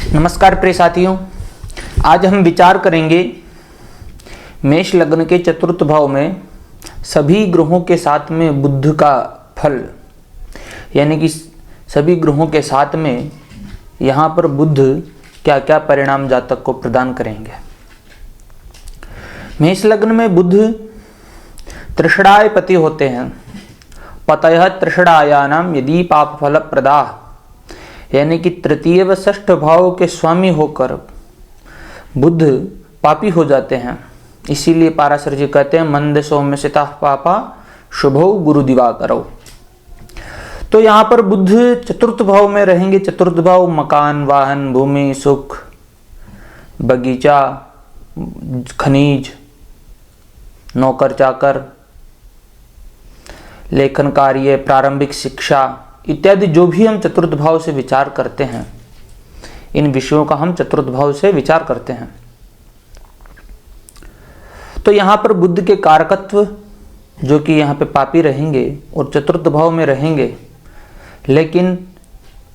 नमस्कार प्रिय साथियों, आज हम विचार करेंगे मेष लग्न के चतुर्थ भाव में सभी ग्रहों के साथ में बुध का फल, यानी कि सभी ग्रहों के साथ में यहाँ पर बुध क्या क्या परिणाम जातक को प्रदान करेंगे। मेष लग्न में बुध तृषणाय पति होते हैं। पतयः तृषणायानाम यदि पाप फल प्रदाह, यानी कि तृतीय व षष्ठ भाव के स्वामी होकर बुध पापी हो जाते हैं। इसीलिए पाराशर जी कहते हैं मंद सौम्य सिता पापा शुभो गुरु दिवाकरो। तो यहाँ पर बुध चतुर्थ भाव में रहेंगे। चतुर्थ भाव मकान, वाहन, भूमि, सुख, बगीचा, खनिज, नौकर चाकर, लेखन कार्य, प्रारंभिक शिक्षा इत्यादि जो भी हम चतुर्थ भाव से विचार करते हैं, इन विषयों का हम चतुर्थ भाव से विचार करते हैं। तो यहाँ पर बुध के कारकत्व जो कि यहाँ पे पापी रहेंगे और चतुर्थ भाव में रहेंगे, लेकिन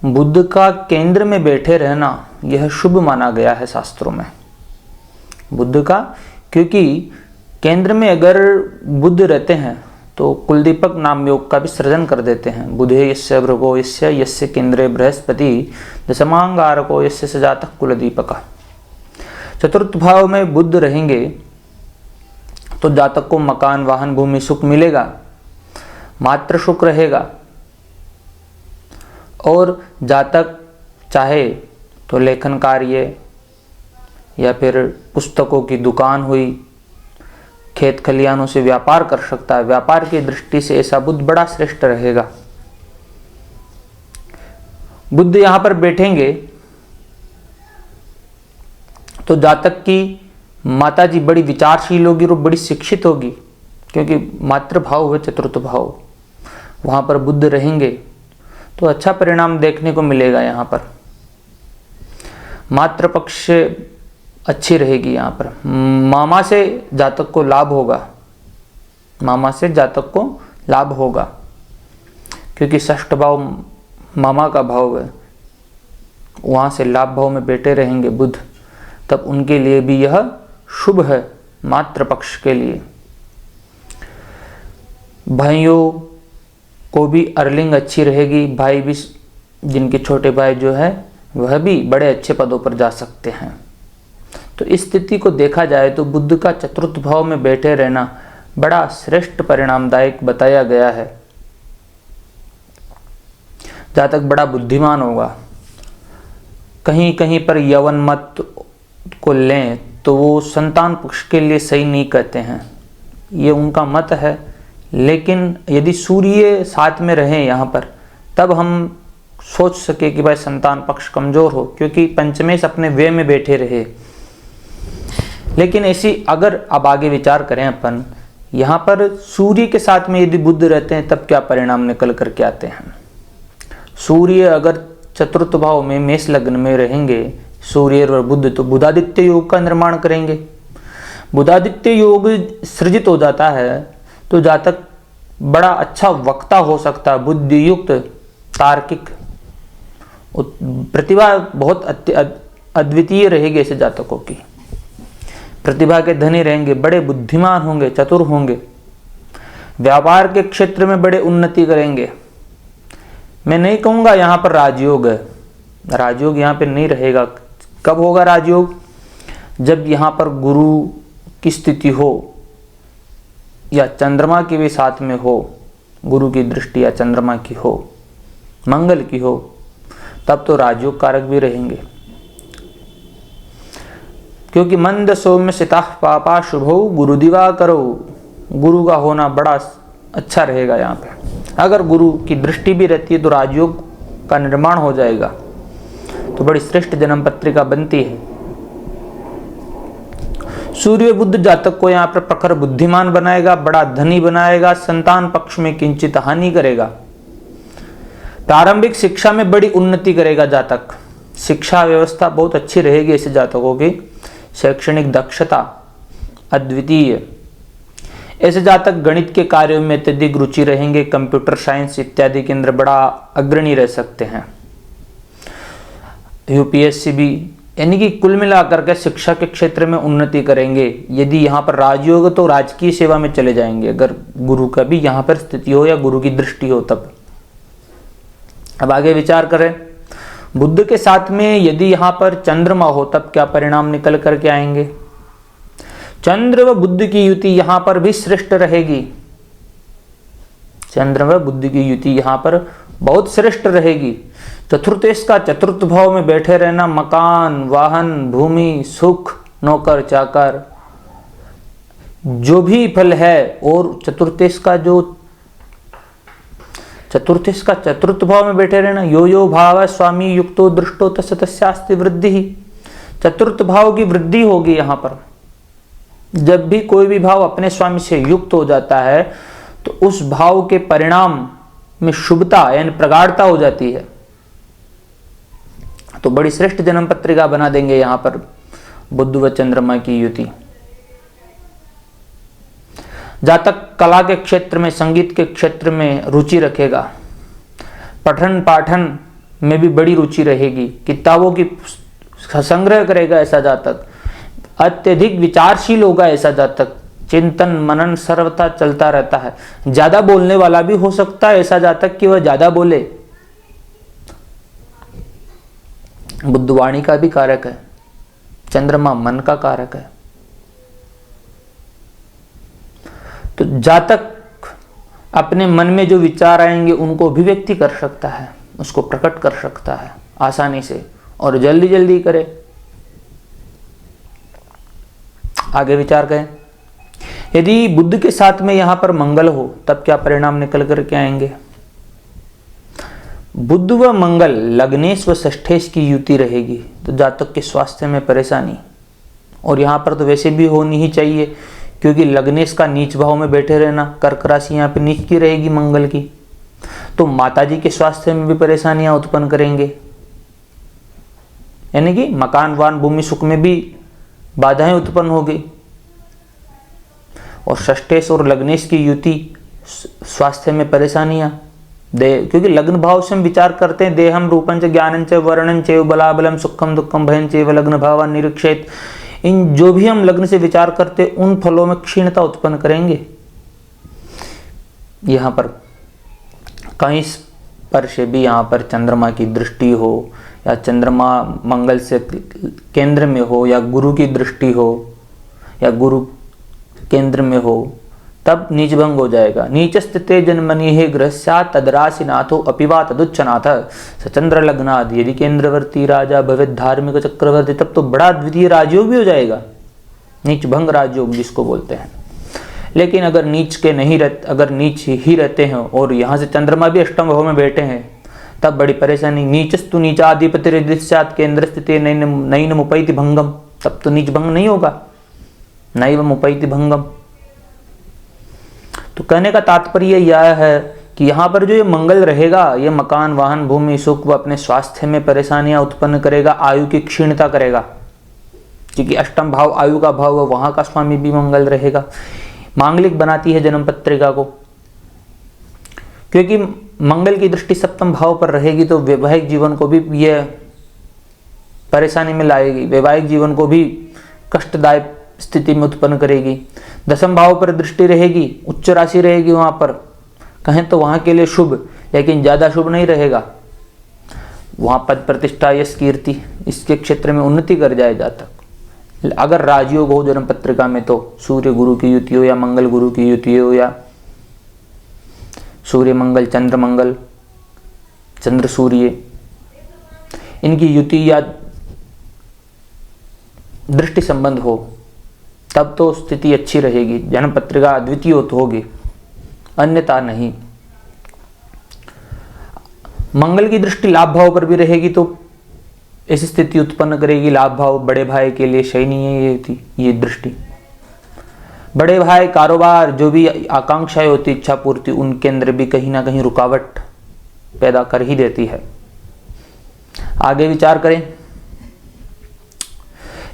बुध का केंद्र में बैठे रहना यह शुभ माना गया है शास्त्रों में। बुध का, क्योंकि केंद्र में अगर बुध रहते हैं तो कुलदीपक नाम योग का भी सृजन कर देते हैं। बुधे यस्य भृगो यस्य केंद्रे बृहस्पति दशमांगारको यस्य सजातः कुलदीपक। चतुर्थ भाव में बुध रहेंगे तो जातक को मकान, वाहन, भूमि, सुख मिलेगा, मात्र सुख रहेगा। और जातक चाहे तो लेखन कार्य या फिर पुस्तकों की दुकान हुई, खेत खलियानों से व्यापार कर सकता है। व्यापार की दृष्टि से ऐसा बुध बड़ा श्रेष्ठ रहेगा। बुध यहां पर बैठेंगे तो जातक की माता जी बड़ी विचारशील होगी और बड़ी शिक्षित होगी, क्योंकि मातृभाव हुए चतुर्थ भाव, वहां पर बुध रहेंगे तो अच्छा परिणाम देखने को मिलेगा। यहाँ पर मातृपक्ष अच्छी रहेगी। यहाँ पर मामा से जातक को लाभ होगा, मामा से जातक को लाभ होगा, क्योंकि षष्ठ भाव मामा का भाव है, वहाँ से लाभ भाव में बैठे रहेंगे बुध, तब उनके लिए भी यह शुभ है मातृपक्ष के लिए। भाइयों को भी अर्लिंग अच्छी रहेगी। भाई भी, जिनके छोटे भाई जो है वह भी बड़े अच्छे पदों पर जा सकते हैं। तो इस स्थिति को देखा जाए तो बुध का चतुर्थ भाव में बैठे रहना बड़ा श्रेष्ठ परिणामदायक बताया गया है। जातक बड़ा बुद्धिमान होगा। कहीं कहीं पर यवन मत को लें तो वो संतान पक्ष के लिए सही नहीं कहते हैं, ये उनका मत है। लेकिन यदि सूर्य साथ में रहे यहाँ पर, तब हम सोच सके कि भाई संतान पक्ष कमजोर हो, क्योंकि पंचमेश अपने व्यय में बैठे रहे। लेकिन ऐसी अगर अब आगे विचार करें अपन, यहाँ पर सूर्य के साथ में यदि बुध रहते हैं तब क्या परिणाम निकल करके आते हैं। सूर्य अगर चतुर्थ भाव में मेष लग्न में रहेंगे, सूर्य और बुध, तो बुधादित्य योग का निर्माण करेंगे। बुधादित्य योग सृजित हो जाता है तो जातक बड़ा अच्छा वक्ता हो सकता है, बुद्धियुक्त, तार्किक, प्रतिभा बहुत अद्वितीय रहेगी ऐसे जातकों की। प्रतिभा के धनी रहेंगे, बड़े बुद्धिमान होंगे, चतुर होंगे, व्यापार के क्षेत्र में बड़े उन्नति करेंगे। मैं नहीं कहूँगा यहाँ पर राजयोग है, राजयोग यहाँ पे नहीं रहेगा। कब होगा राजयोग? जब यहाँ पर गुरु की स्थिति हो या चंद्रमा की भी साथ में हो, गुरु की दृष्टि या चंद्रमा की हो, मंगल की हो, तब तो राजयोग कारक भी रहेंगे। क्योंकि मंद सौम्य सिता पापा शुभो गुरु दिवाकरो, गुरु का होना बड़ा अच्छा रहेगा। यहाँ पे अगर गुरु की दृष्टि भी रहती है तो राजयोग का निर्माण हो जाएगा, तो बड़ी श्रेष्ठ जन्म पत्रिका बनती है। सूर्य बुध जातक को यहाँ पर प्रखर बुद्धिमान बनाएगा, बड़ा धनी बनाएगा, संतान पक्ष में किंचित हानि करेगा। प्रारंभिक शिक्षा में बड़ी उन्नति करेगा जातक। शिक्षा व्यवस्था बहुत अच्छी रहेगी ऐसे जातकों की। शैक्षणिक दक्षता अद्वितीय। ऐसे जातक गणित के कार्यों में अत्यधिक रुचि रहेंगे, कंप्यूटर साइंस इत्यादि के अंदर बड़ा अग्रणी रह सकते हैं। यूपीएससी भी, यानी कि कुल मिलाकर के शिक्षा के क्षेत्र में उन्नति करेंगे। यदि यहाँ पर राजयोग तो राजकीय सेवा में चले जाएंगे, अगर गुरु का भी यहाँ पर स्थिति हो या गुरु की दृष्टि हो तब। अब आगे विचार करें, बुध के साथ में यदि यहाँ पर चंद्रमा हो तब क्या परिणाम निकल करके आएंगे। चंद्र व बुध की युति यहाँ पर भी श्रेष्ठ रहेगी। चंद्र व बुध की युति यहाँ पर बहुत श्रेष्ठ रहेगी। चतुर्थेश का चतुर्थ भाव में बैठे रहना, मकान, वाहन, भूमि, सुख, नौकर चाकर, जो भी फल है, और चतुर्थेश का चतुर्थ भाव में बैठे रहना, यो यो भाव स्वामी युक्तो दृष्टो तस्य तस्यास्ति वृद्धि ही। चतुर्थ भाव की वृद्धि होगी। यहाँ पर जब भी कोई भी भाव अपने स्वामी से युक्त हो जाता है तो उस भाव के परिणाम में शुभता यानी प्रगाढ़ता हो जाती है। तो बड़ी श्रेष्ठ जन्म पत्रिका बना देंगे यहाँ पर बुध व चंद्रमा की युति। जातक कला के क्षेत्र में, संगीत के क्षेत्र में रुचि रखेगा, पठन पाठन में भी बड़ी रुचि रहेगी, किताबों की संग्रह करेगा ऐसा जातक, अत्यधिक विचारशील होगा ऐसा जातक, चिंतन मनन सर्वथा चलता रहता है। ज्यादा बोलने वाला भी हो सकता है ऐसा जातक कि वह ज्यादा बोले। बुध वाणी का भी कारक है, चंद्रमा मन का कारक है। तो जातक अपने मन में जो विचार आएंगे उनको अभिव्यक्ति कर सकता है, उसको प्रकट कर सकता है आसानी से, और जल्दी जल्दी करे। आगे विचार करें, यदि बुध के साथ में यहां पर मंगल हो तब क्या परिणाम निकल करके आएंगे। बुध व मंगल लग्नेश व षष्ठेश की युति रहेगी तो जातक के स्वास्थ्य में परेशानी, और यहां पर तो वैसे भी होनी ही चाहिए क्योंकि लग्नेश का नीच भाव में बैठे रहना, कर्क राशि यहाँ पे नीच की रहेगी मंगल की, तो माताजी के स्वास्थ्य में भी परेशानियां उत्पन्न करेंगे, यानी कि मकान वाहन भूमि सुख में भी बाधाएं उत्पन्न होगी। और षष्ठेश और लग्नेश की युति स्वास्थ्य में परेशानियां, क्योंकि लग्न भाव से हम विचार करते हैं देहम रूपं च ज्ञानं च वर्णं च बलाबलम सुखम दुखम भयं चैव लग्न भावा निरीक्षेत। इन जो भी हम लग्न से विचार करते उन फलों में क्षीणता उत्पन्न करेंगे। यहाँ पर कहीं पर से भी यहाँ पर चंद्रमा की दृष्टि हो या चंद्रमा मंगल से केंद्र में हो या गुरु की दृष्टि हो या गुरु केंद्र में हो तब नीच भंग हो जाएगा। नीच स्थिते जन्मनि हे ग्रहस्या तदराशि नाथो अपिवा तदुच्चनाथ सचंद्र लग्नाद यदि केंद्रवर्ती राजा भवेद धार्मिक चक्रवर्ती, तब तो बड़ा द्वितीय राजयोग भी हो जाएगा, नीच भंग राजयोग जिसको बोलते हैं। लेकिन अगर नीच के नहीं रहते, अगर नीच ही रहते हैं और यहाँ से चंद्रमा भी अष्टम भाव में बैठे हैं तब बड़ी परेशानी। नीचस्तु नीचाधिपतिर्दिश्यात् केंद्र स्थिते नैन मुपैति भंगम, तब तो नीच भंग नहीं होगा, नैव मुपैति भंगम। तो कहने का तात्पर्य यह है कि यहाँ पर जो ये मंगल रहेगा ये मकान वाहन भूमि सुख व अपने स्वास्थ्य में परेशानियां उत्पन्न करेगा, आयु की क्षीणता करेगा, क्योंकि अष्टम भाव आयु का भाव है, वहां का स्वामी भी मंगल रहेगा। मांगलिक बनाती है जन्म पत्रिका को, क्योंकि मंगल की दृष्टि सप्तम भाव पर रहेगी तो वैवाहिक जीवन को भी यह परेशानी में लाएगी, वैवाहिक जीवन को भी कष्टदायक स्थिति में उत्पन्न करेगी। दसम भाव पर दृष्टि रहेगी, उच्च राशि रहेगी, वहां पर कहें तो वहां के लिए शुभ, लेकिन ज्यादा शुभ नहीं रहेगा। वहां पद प्रतिष्ठा यश कीर्ति इसके क्षेत्र में उन्नति कर जाए जातक। अगर राजयोग हो जन्म पत्रिका में तो सूर्य गुरु की युति हो या मंगल गुरु की युति हो या सूर्य मंगल चंद्र सूर्य इनकी युति या दृष्टि संबंध हो तब तो स्थिति अच्छी रहेगी, जन्म पत्रिका अद्वितीय तो होगी, अन्यथा नहीं। मंगल की दृष्टि लाभ भाव पर भी रहेगी तो ऐसी स्थिति उत्पन्न करेगी। लाभ भाव बड़े भाई के लिए सही नहीं है ये दृष्टि। बड़े भाई कारोबार जो भी आकांक्षाएं होती इच्छा पूर्ति उनके अंदर भी कहीं ना कहीं रुकावट पैदा कर ही देती है। आगे विचार करें,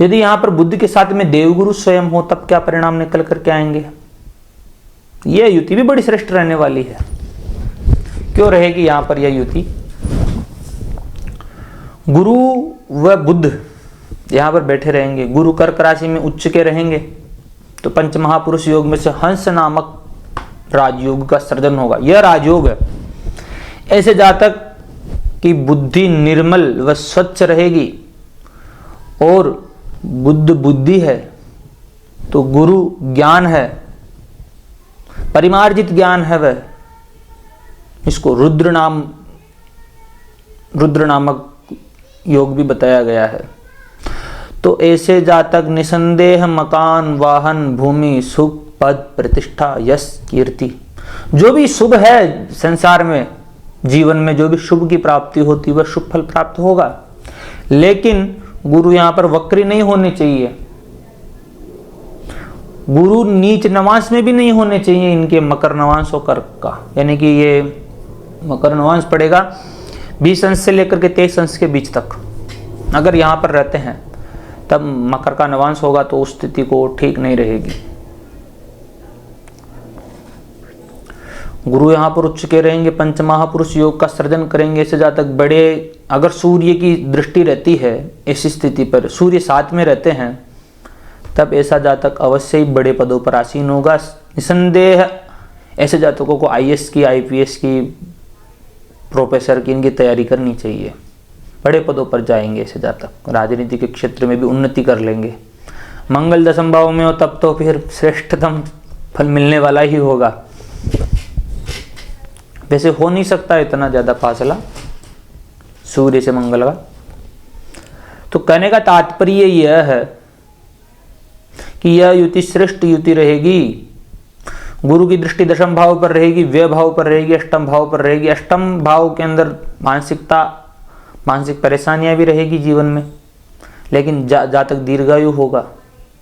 यदि यहां पर बुद्ध के साथ में देवगुरु स्वयं हो तब क्या परिणाम निकल करके आएंगे। यह युति भी बड़ी श्रेष्ठ रहने वाली है। क्यों रहेगी यहां पर यह युति। गुरु व बुध यहाँ पर बैठे रहेंगे, गुरु कर्क राशि में उच्च के रहेंगे, तो पंच महापुरुष योग में से हंस नामक राजयोग का सृजन होगा। यह राजयोग है। ऐसे जातक की बुद्धि निर्मल व स्वच्छ रहेगी और बुद्ध बुद्धि है तो गुरु ज्ञान है, परिमार्जित ज्ञान है वह। इसको रुद्र नामक योग भी बताया गया है। तो ऐसे जातक निसंदेह मकान, वाहन, भूमि, सुख, पद, प्रतिष्ठा, यश, कीर्ति, जो भी शुभ है संसार में, जीवन में जो भी शुभ की प्राप्ति होती है वह शुभ फल प्राप्त होगा। लेकिन गुरु यहां पर वक्री नहीं होने चाहिए, गुरु नीच नवांश में भी नहीं होने चाहिए इनके मकर नवांश और कर्क का, यानी कि ये मकर नवांश पड़ेगा 20 अंश से लेकर के 23 अंश के बीच तक। अगर यहाँ पर रहते हैं तब मकर का नवांश होगा तो उस स्थिति को ठीक नहीं रहेगी। गुरु यहाँ पर उच्च के रहेंगे, पंच महापुरुष योग का सृजन करेंगे। ऐसे जातक बड़े, अगर सूर्य की दृष्टि रहती है ऐसी स्थिति पर, सूर्य 7 में रहते हैं, तब ऐसा जातक अवश्य ही बड़े पदों पर आसीन होगा। निसंदेह ऐसे जातकों को IAS की, IPS की, प्रोफेसर की इनकी तैयारी करनी चाहिए। बड़े पदों पर जाएंगे ऐसे जातक, राजनीति के क्षेत्र में भी उन्नति कर लेंगे। मंगल 10वें भाव में हो तब तो फिर श्रेष्ठतम फल मिलने वाला ही होगा। वैसे हो नहीं सकता इतना ज्यादा फासला सूर्य से मंगल का। तो कहने का तात्पर्य यह है कि यह युति श्रेष्ठ युति रहेगी। गुरु की दृष्टि 10वें भाव पर रहेगी, व्यय भाव पर रहेगी, 8वें भाव पर रहेगी। 8वें भाव के अंदर मानसिक परेशानियां भी रहेगी जीवन में, लेकिन जातक दीर्घायु होगा।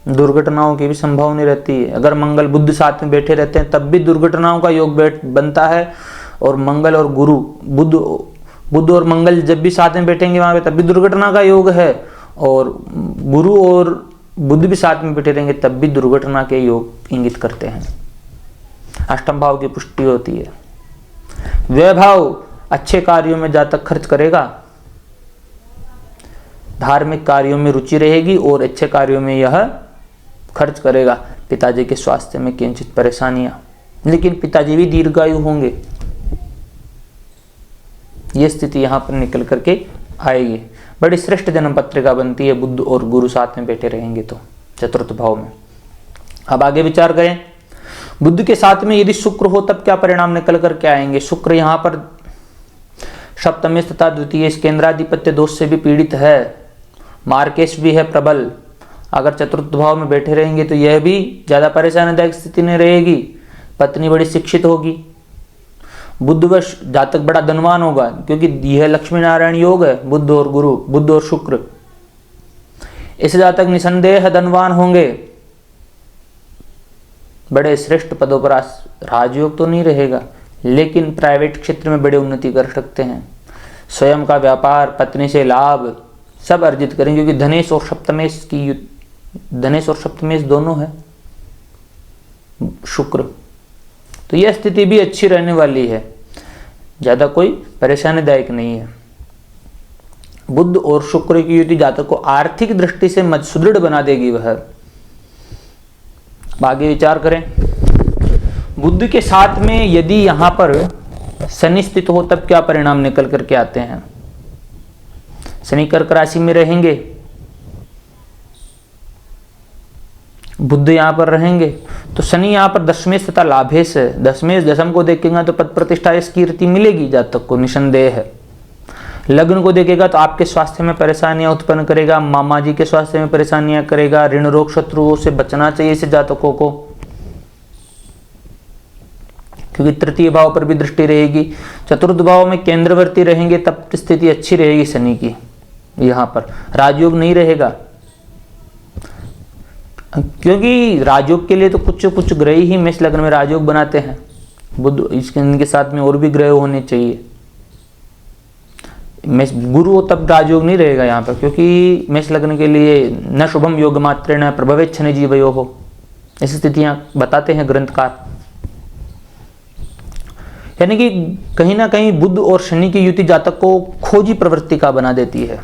दुर्घटनाओं की भी संभावना रहती है। अगर मंगल बुध साथ में बैठे रहते हैं तब भी दुर्घटनाओं का योग बनता है, और मंगल और गुरु, बुध और मंगल जब भी साथ में बैठेंगे वहां पे तब भी दुर्घटना का योग है, और गुरु और बुध भी साथ में बैठे रहेंगे तब भी दुर्घटना के योग इंगित करते हैं। 8वें भाव की पुष्टि होती है। व्यय भाव अच्छे कार्यों में जातक खर्च करेगा, धार्मिक कार्यों में रुचि रहेगी और अच्छे कार्यों में यह खर्च करेगा। पिताजी के स्वास्थ्य में किंचित परेशानियां, लेकिन पिताजी भी दीर्घायु होंगे। यह स्थिति यहां पर निकल करके आएगी। बड़ी श्रेष्ठ जन्म पत्रिका बनती है बुध और गुरु साथ में बैठे रहेंगे तो 4th भाव में। अब आगे विचार करें, बुध के साथ में यदि शुक्र हो तब क्या परिणाम निकल करके आएंगे। शुक्र यहां पर सप्तमेश तथा द्वितीय केंद्राधिपत्य दोष से भी पीड़ित है, मार्केश भी है प्रबल। अगर 4th भाव में बैठे रहेंगे तो यह भी ज्यादा परेशानीदायक स्थिति नहीं रहेगी। पत्नी बड़ी शिक्षित होगी। बुधवश जातक बड़ा धनवान होगा, क्योंकि यह लक्ष्मी नारायण योग है, बुध और गुरु, बुध और शुक्र। इस जातक निसंदेह धनवान होंगे, बड़े श्रेष्ठ पदों पर। राजयोग तो नहीं रहेगा, लेकिन प्राइवेट क्षेत्र में बड़े उन्नति कर सकते हैं। स्वयं का व्यापार, पत्नी से लाभ सब अर्जित करेंगे, क्योंकि धनेश और सप्तमेश दोनों है शुक्र। तो यह स्थिति भी अच्छी रहने वाली है, ज्यादा कोई परेशानीदायक नहीं है। बुध और शुक्र की युति जातक को आर्थिक दृष्टि से सुदृढ़ बना देगी। वह आगे विचार करें, बुध के साथ में यदि यहां पर शनि स्थित हो तब क्या परिणाम निकल करके आते हैं। शनि कर्क राशि में रहेंगे, बुध यहां पर रहेंगे, तो शनि यहां पर दशमेश तथा लाभेश है। दशमेश दशम को देखेगा तो पद प्रतिष्ठा इस कीर्ति मिलेगी जातक को, निसंदेह है। लग्न को देखेगा तो आपके स्वास्थ्य में परेशानियां उत्पन्न करेगा, मामा जी के स्वास्थ्य में परेशानियां करेगा, ऋण रोग शत्रुओं से बचना चाहिए इसे जातकों को, क्योंकि 3य भाव पर भी दृष्टि रहेगी। 4th भाव में केंद्रवर्ती रहेंगे तब स्थिति अच्छी रहेगी शनि की। यहां पर राजयोग नहीं रहेगा, क्योंकि राजयोग के लिए तो कुछ ग्रह ही मेष लग्न में राजयोग बनाते हैं। बुध इनके साथ में और भी ग्रह होने चाहिए। मेष गुरु तब राजयोग नहीं रहेगा यहाँ पर, क्योंकि मेष लग्न के लिए न शुभम योग मात्र न प्रभवेत शनि जीवयो हो, ऐसी स्थितियां बताते हैं ग्रंथकार। यानी कि कहीं ना कहीं बुध और शनि की युति जातक को खोजी प्रवृत्ति का बना देती है,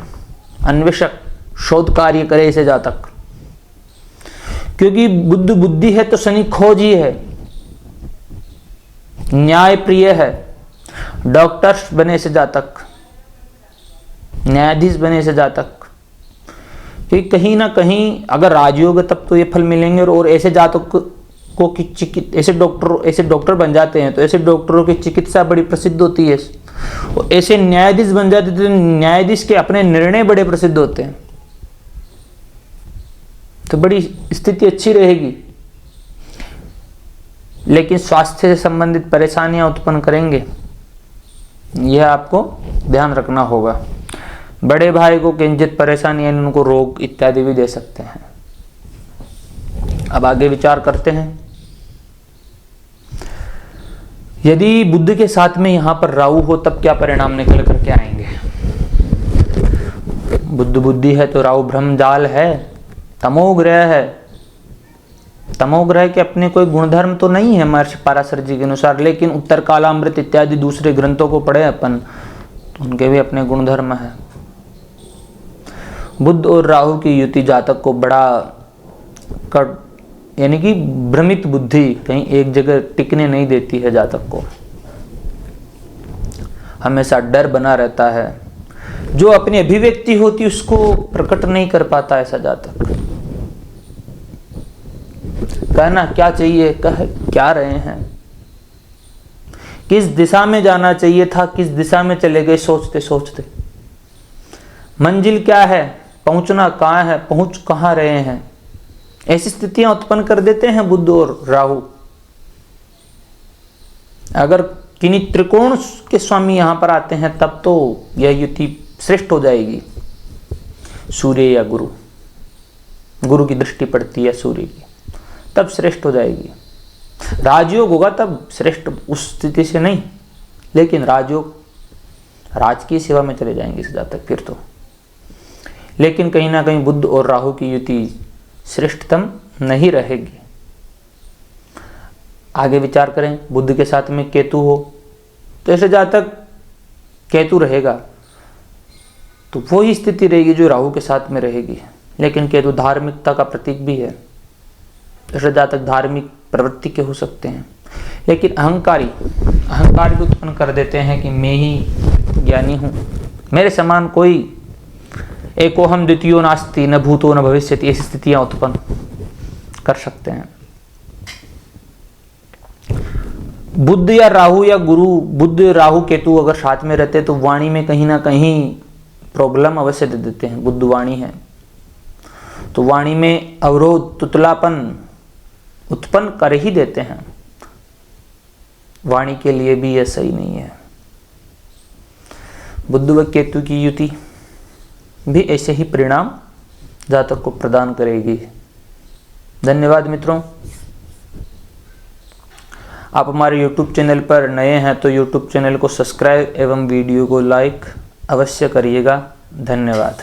अन्वेषक, शोध कार्य करे ऐसे जातक। क्योंकि बुध बुद्धि है तो शनि खोजी है, न्याय प्रिय है, डॉक्टर्स बने से जातक, न्यायाधीश बने से जातक। कि कहीं ना कहीं अगर राजयोग है तब तो ये फल मिलेंगे, और ऐसे जातक को ऐसे डॉक्टर बन जाते हैं तो ऐसे डॉक्टरों की चिकित्सा बड़ी प्रसिद्ध होती है, और ऐसे न्यायाधीश बन जाते तो न्यायाधीश के अपने निर्णय बड़े प्रसिद्ध होते हैं, तो बड़ी स्थिति अच्छी रहेगी। लेकिन स्वास्थ्य से संबंधित परेशानियां उत्पन्न करेंगे, यह आपको ध्यान रखना होगा। बड़े भाई को किंचित परेशानी, उनको रोग इत्यादि भी दे सकते हैं। अब आगे विचार करते हैं। यदि बुध के साथ में यहां पर राहु हो तब क्या परिणाम निकल करके आएंगे। बुध बुद्धि है तो राहु ब्रह्मजाल है, तमोग्रह है। तमोग्रह के अपने कोई गुणधर्म तो नहीं है महर्षि पराशर जी के अनुसार, लेकिन उत्तर कालामृत इत्यादि दूसरे ग्रंथों को पढ़े अपन तो उनके भी अपने गुणधर्म है। बुध और राहु की युति जातक को बड़ा यानी कि भ्रमित बुद्धि कहीं एक जगह टिकने नहीं देती है जातक को, हमेशा डर बना रहता है। जो अपनी अभिव्यक्ति होती उसको प्रकट नहीं कर पाता ऐसा जातक। कहना क्या चाहिए कह क्या रहे हैं, किस दिशा में जाना चाहिए था किस दिशा में चले गए सोचते सोचते। मंजिल क्या है, पहुंचना कहाँ है, पहुंच कहाँ रहे हैं, ऐसी स्थितियां उत्पन्न कर देते हैं बुध और राहु। अगर किन्हीं त्रिकोण के स्वामी यहां पर आते हैं तब तो यह युति श्रेष्ठ हो जाएगी। सूर्य या गुरु की दृष्टि पड़ती है सूर्य की, तब श्रेष्ठ हो जाएगी। राजयोग होगा तब श्रेष्ठ उस स्थिति से नहीं, लेकिन राजयोग राज की सेवा में चले जाएंगे इस जातक फिर तो। लेकिन कहीं ना कहीं बुध और राहु की युति श्रेष्ठतम नहीं रहेगी। आगे विचार करें। बुध के साथ में केतु हो तो ऐसे जातक केतु रहेगा तो वही स्थिति रहेगी जो राहु के साथ में रहेगी। लेकिन केतु धार्मिकता का प्रतीक भी है, ऐसे जातक धार्मिक प्रवृत्ति के हो सकते हैं। लेकिन अहंकार भी उत्पन्न कर देते हैं कि मैं ही ज्ञानी हूँ, मेरे समान कोई एकोहम द्वितीयो नास्ति न भूतो न भविष्यति, ऐसी स्थितियां उत्पन्न कर सकते हैं। बुध या राहु या गुरु, बुध राहु केतु अगर साथ में रहते तो वाणी में कहीं ना कहीं प्रॉब्लम अवश्य दे देते हैं। बुध वाणी है तो वाणी में अवरोध, तुतलापन उत्पन्न कर ही देते हैं। वाणी के लिए भी यह सही नहीं है। बुध व केतु की युति भी ऐसे ही परिणाम जातक को प्रदान करेगी। धन्यवाद मित्रों। आप हमारे YouTube चैनल पर नए हैं तो YouTube चैनल को सब्सक्राइब एवं वीडियो को लाइक अवश्य करिएगा। धन्यवाद।